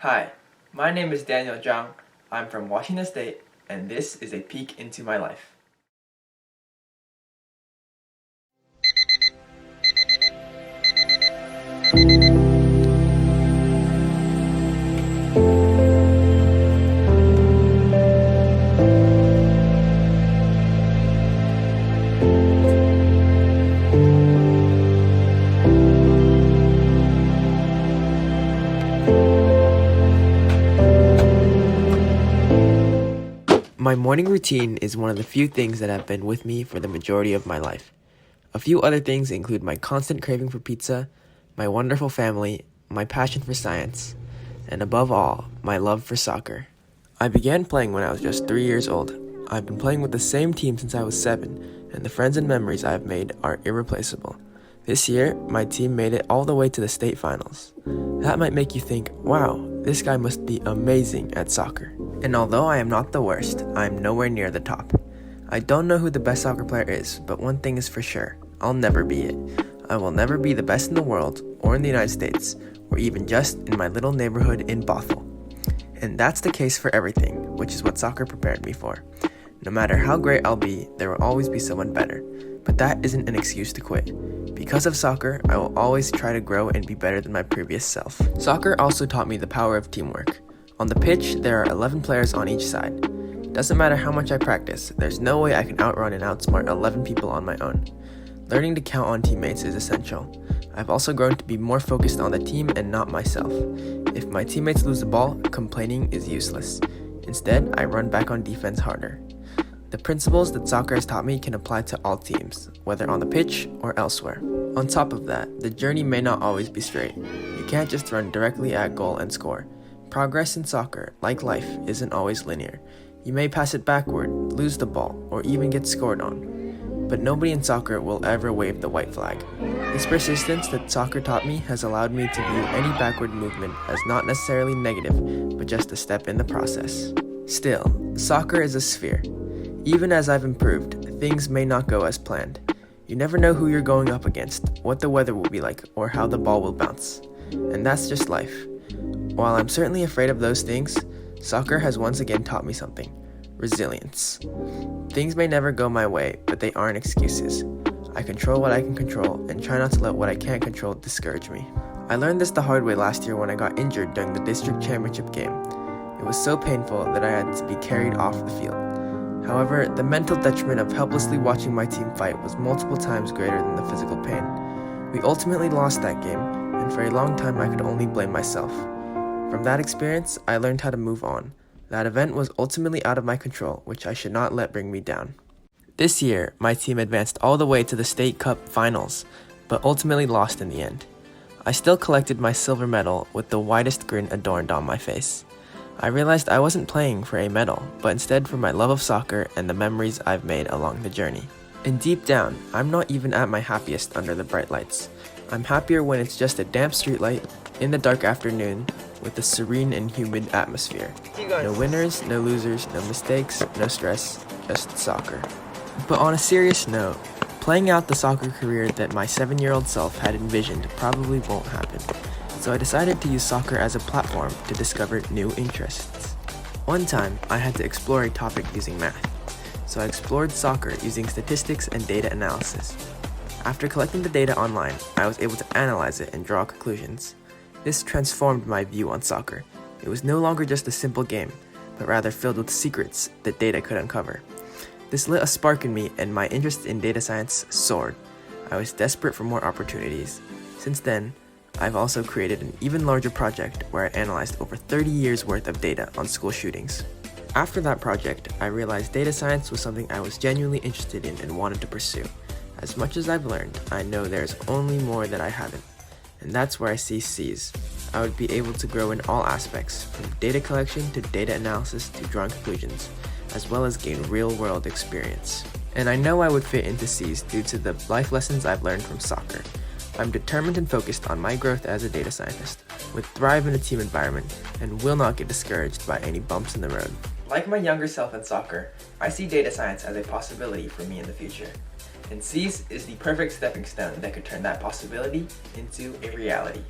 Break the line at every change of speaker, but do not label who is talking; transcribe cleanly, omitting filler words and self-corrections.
Hi, my name is Daniel Zhang. I'm from Washington State, and this is a peek into my life. My morning routine is one of the few things that have been with me for the majority of my life. A few other things include my constant craving for pizza, my wonderful family, my passion for science, and above all, my love for soccer. I began playing when I was just 3 years old. I've been playing with the same team since I was 7, and the friends and memories I have made are irreplaceable. This year, my team made it all the way to the state finals. That might make you think, wow, this guy must be amazing at soccer. And although I am not the worst, I am nowhere near the top. I don't know who the best soccer player is, but one thing is for sure, I'll never be it. I will never be the best in the world, or in the United States, or even just in my little neighborhood in Bothell. And that's the case for everything, which is what soccer prepared me for. No matter how great I'll be, there will always be someone better. But that isn't an excuse to quit. Because of soccer, I will always try to grow and be better than my previous self. Soccer also taught me the power of teamwork. On the pitch, there are 11 players on each side. Doesn't matter how much I practice, there's no way I can outrun and outsmart 11 people on my own. Learning to count on teammates is essential. I've also grown to be more focused on the team and not myself. If my teammates lose the ball, complaining is useless. Instead, I run back on defense harder. The principles that soccer has taught me can apply to all teams, whether on the pitch or elsewhere. On top of that, the journey may not always be straight. You can't just run directly at goal and score. Progress in soccer, like life, isn't always linear. You may pass it backward, lose the ball, or even get scored on. But nobody in soccer will ever wave the white flag. This persistence that soccer taught me has allowed me to view any backward movement as not necessarily negative, but just a step in the process. Still, soccer is a sphere. Even as I've improved, things may not go as planned. You never know who you're going up against, what the weather will be like, or how the ball will bounce. And that's just life. While I'm certainly afraid of those things, soccer has once again taught me something: resilience. Things may never go my way, but they aren't excuses. I control what I can control and try not to let what I can't control discourage me. I learned this the hard way last year when I got injured during the district championship game. It was so painful that I had to be carried off the field. However, the mental detriment of helplessly watching my team fight was multiple times greater than the physical pain. We ultimately lost that game, and for a long time I could only blame myself. From that experience, I learned how to move on. That event was ultimately out of my control, which I should not let bring me down. This year, my team advanced all the way to the State Cup finals, but ultimately lost in the end. I still collected my silver medal with the widest grin adorned on my face. I realized I wasn't playing for a medal, but instead for my love of soccer and the memories I've made along the journey. And deep down, I'm not even at my happiest under the bright lights. I'm happier when it's just a damp streetlight, in the dark afternoon, with a serene and humid atmosphere. No winners, no losers, no mistakes, no stress, just soccer. But on a serious note, playing out the soccer career that my 7-year-old self had envisioned probably won't happen. So I decided to use soccer as a platform to discover new interests. One time, I had to explore a topic using math. So I explored soccer using statistics and data analysis. After collecting the data online, I was able to analyze it and draw conclusions. This transformed my view on soccer. It was no longer just a simple game, but rather filled with secrets that data could uncover. This lit a spark in me, and my interest in data science soared. I was desperate for more opportunities. Since then, I've also created an even larger project where I analyzed over 30 years worth of data on school shootings. After that project, I realized data science was something I was genuinely interested in and wanted to pursue. As much as I've learned, I know there's only more that I haven't. And that's where I see Seas. I would be able to grow in all aspects, from data collection to data analysis to drawing conclusions, as well as gain real-world experience. And I know I would fit into Seas due to the life lessons I've learned from soccer. I'm determined and focused on my growth as a data scientist, would thrive in a team environment, and will not get discouraged by any bumps in the road. Like my younger self in soccer, I see data science as a possibility for me in the future. And Seas is the perfect stepping stone that could turn that possibility into a reality.